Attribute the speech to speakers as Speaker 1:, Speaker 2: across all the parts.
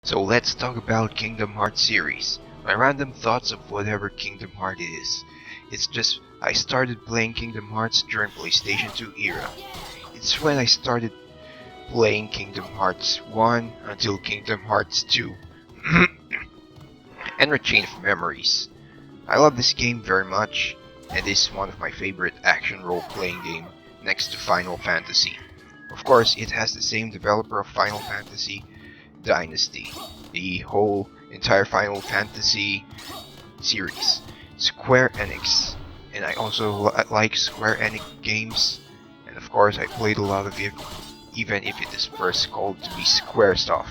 Speaker 1: So let's talk about Kingdom Hearts series. My random thoughts of whatever Kingdom Heart is. It's just I started playing Kingdom Hearts during PlayStation 2 era. It's when I started playing Kingdom Hearts 1 until Kingdom Hearts 2. And a chain of memories. I love this game very much, and this is one of my favorite action role-playing game next to Final Fantasy. Of course, it has the same developer of Final Fantasy, Dynasty, the whole entire Final Fantasy series, Square Enix. And I also like Square Enix games, and of course I played a lot of it, even if it is first called to be Square stuff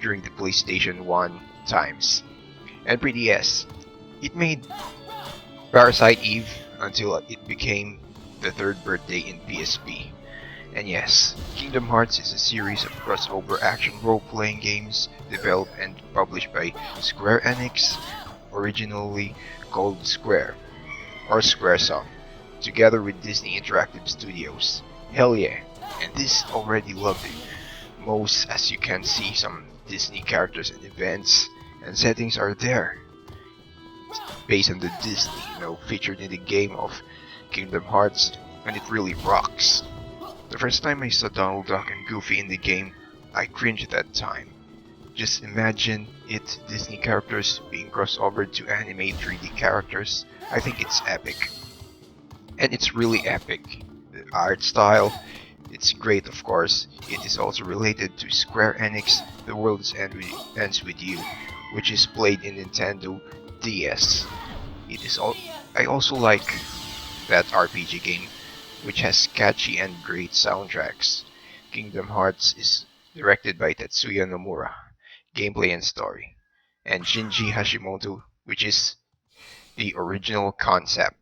Speaker 1: during the PlayStation 1 times. And 3DS, it made Parasite Eve until it became the third birthday in PSP. And yes, Kingdom Hearts is a series of crossover action role-playing games developed and published by Square Enix, originally called Square, or Squaresoft, together with Disney Interactive Studios. Hell yeah, and this already loved it most, as you can see some Disney characters and events and settings are there, based on the Disney, featured in the game of Kingdom Hearts, and it really rocks. The first time I saw Donald Duck and Goofy in the game, I cringed at that time. Just imagine it, Disney characters being crossed over to anime 3D characters. I think it's epic. And it's really epic. The art style, it's great of course. It is also related to Square Enix, The World Ends With You, which is played in Nintendo DS. I also like that RPG game, which has catchy and great soundtracks. Kingdom Hearts is directed by Tetsuya Nomura, gameplay and story, and Shinji Hashimoto, which is the original concept.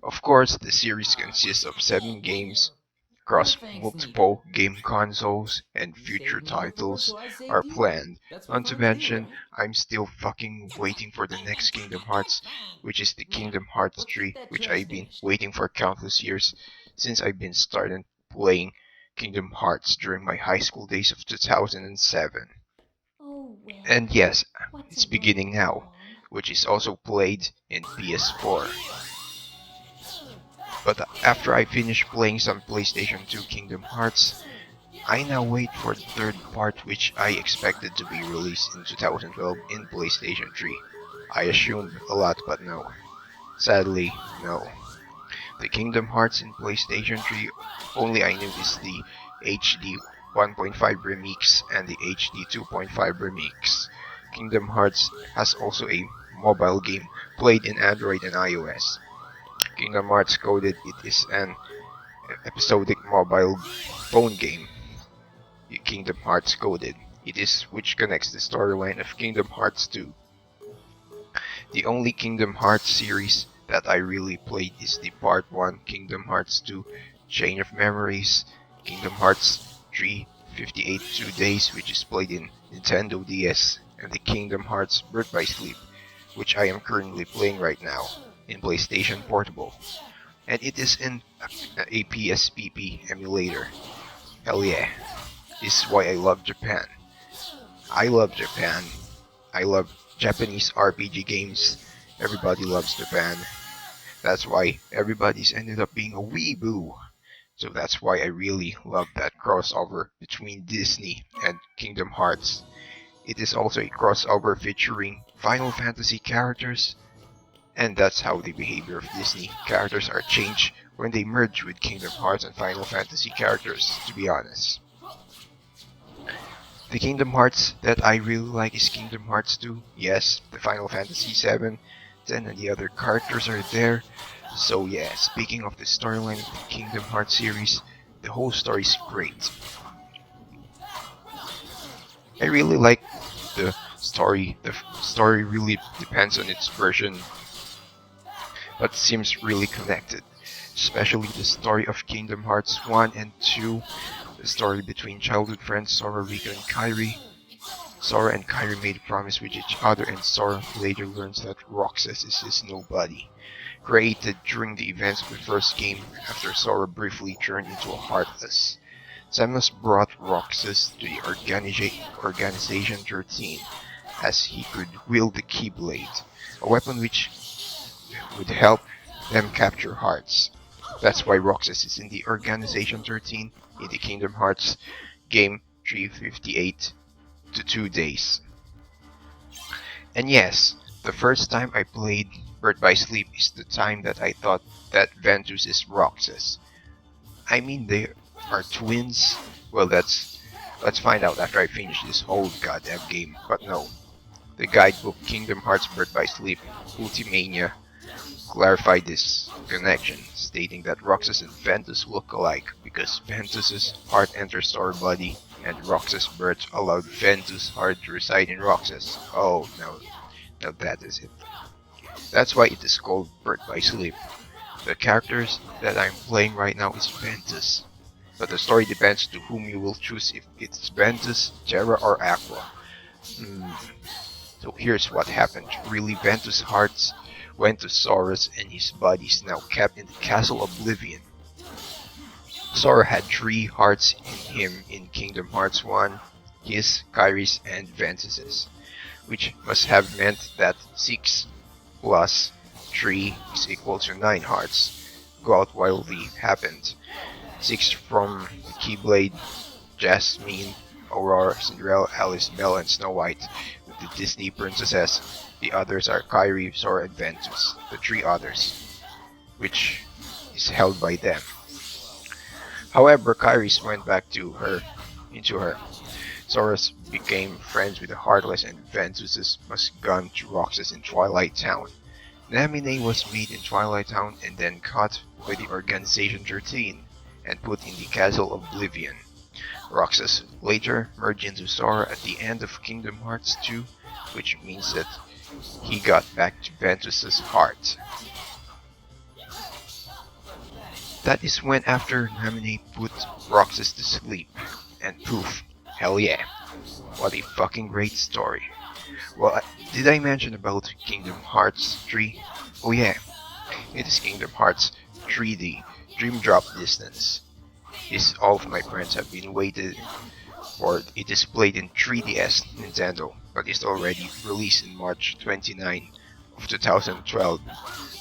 Speaker 1: Of course, the series consists of 7 games
Speaker 2: No
Speaker 1: across
Speaker 2: thanks, Nick.
Speaker 1: multiple game consoles, and
Speaker 2: You
Speaker 1: future
Speaker 2: saved me before,
Speaker 1: titles
Speaker 2: so I saved
Speaker 1: are
Speaker 2: you.
Speaker 1: planned.
Speaker 2: That's what
Speaker 1: Not to
Speaker 2: friends do,
Speaker 1: mention,
Speaker 2: right?
Speaker 1: I'm still fucking waiting for the next Kingdom Hearts, which is the
Speaker 2: Now,
Speaker 1: Kingdom Hearts
Speaker 2: let's get
Speaker 1: 3,
Speaker 2: that
Speaker 1: which
Speaker 2: chest
Speaker 1: I've been
Speaker 2: finished.
Speaker 1: waiting for countless years since I've been started playing Kingdom Hearts during my high school days of 2007.
Speaker 2: Oh, well,
Speaker 1: And yes,
Speaker 2: what's
Speaker 1: it's
Speaker 2: a
Speaker 1: beginning
Speaker 2: little
Speaker 1: now,
Speaker 2: wrong?
Speaker 1: which is also played in PS4. But after I finish playing some PlayStation 2 Kingdom Hearts, I now wait for the third part, which I expected to be released in 2012 in PlayStation 3. I assumed a lot, but no. Sadly, no. The Kingdom Hearts in PlayStation 3 only I knew is the HD 1.5 remix and the HD 2.5 remix. Kingdom Hearts has also a mobile game played in Android and iOS. Kingdom Hearts Coded, it is an episodic mobile phone game. Kingdom Hearts Coded. It is which connects the storyline of Kingdom Hearts 2. The only Kingdom Hearts series that I really played is the Part 1 Kingdom Hearts 2 Chain of Memories, Kingdom Hearts 3 58 2 Days, which is played in Nintendo DS, and the Kingdom Hearts Birth by Sleep, which I am currently playing right now in PlayStation Portable. And it is in a PSPP emulator. Hell yeah. This is why I love Japan. I love Japan. I love Japanese RPG games. Everybody loves Japan. That's why everybody's ended up being a weeboo. So that's why I really love that crossover between Disney and Kingdom Hearts. It is also a crossover featuring Final Fantasy characters, and that's how the behavior of Disney characters are changed when they merge with Kingdom Hearts and Final Fantasy characters, to be honest. The Kingdom Hearts that I really like is Kingdom Hearts 2. Yes, the Final Fantasy 7, 10 and the other characters are there. So yeah, speaking of the storyline of the Kingdom Hearts series, the whole story is great. I really like the story. The story really depends on its version, but seems really connected. Especially the story of Kingdom Hearts 1 and 2, the story between childhood friends Sora, Rika, and Kairi. Sora and Kairi made a promise with each other, and Sora later learns that Roxas is his nobody, created during the events of the first game after Sora briefly turned into a Heartless. Samus brought Roxas to the Organization 13 as he could wield the Keyblade, a weapon which would help them capture hearts. That's why Roxas is in the Organization 13 in the Kingdom Hearts game 358 to 2 days. And yes, the first time I played Birth by Sleep is the time that I thought that Ventus is Roxas. I mean, they are twins? Well, let's find out after I finish this whole goddamn game. But no, the guidebook Kingdom Hearts Birth by Sleep Ultimania clarified this connection, stating that Roxas and Ventus look alike because Ventus's heart enters Sora body and Roxas' birth allowed Ventus' heart to reside in Roxas. Oh, now that is it. That's why it is called Birth by Sleep. The characters that I'm playing right now is Ventus, but the story depends to whom you will choose if it's Ventus, Terra, or Aqua. So here's what happened. Really, Ventus' hearts went to Sora's and his body is now kept in the Castle Oblivion. Sora had 3 hearts in him in Kingdom Hearts 1, his, Kairi's, and Ventus's, which must have meant that 6 plus 3 is equal to 9 hearts go out while the happened. 6 from the Keyblade, Jasmine, Aurora, Cinderella, Alice, Belle, and Snow White with the Disney princesses. The others are Kairi, Sora, and Ventus, the 3 others, which is held by them. However, Kairi's went back into her. Sora's became friends with the Heartless and Ventus's was gone to Roxas in Twilight Town. Naminé was made in Twilight Town and then caught by the Organization 13 and put in the Castle Oblivion. Roxas later merged into Sora at the end of Kingdom Hearts 2, which means that he got back to Ventus's heart. That is when after Naminé put Roxas to sleep, and poof, hell yeah, what a fucking great story. Well, did I mention about Kingdom Hearts 3? Oh yeah, it is Kingdom Hearts 3D, Dream Drop Distance. This all of my friends have been waiting for. It is played in 3DS Nintendo, but it's already released in March 29 of 2012,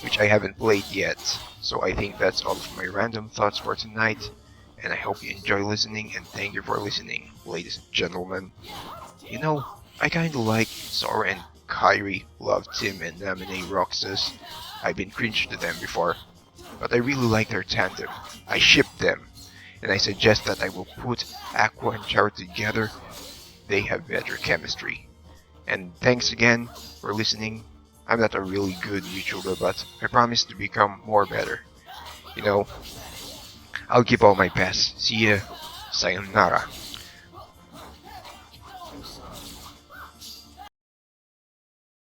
Speaker 1: which I haven't played yet. So I think that's all of my random thoughts for tonight, and I hope you enjoy listening, and thank you for listening, ladies and gentlemen. You know, I kinda like Sora and Kairi, love Tim and Naminé Roxas. I've been cringe to them before, but I really like their tandem. I ship them, and I suggest that I will put Aqua and Charo together. They have better chemistry. And thanks again for listening. I'm not a really good YouTuber, but I promise to become more better. You know, I'll give all my best. See ya. Sayonara.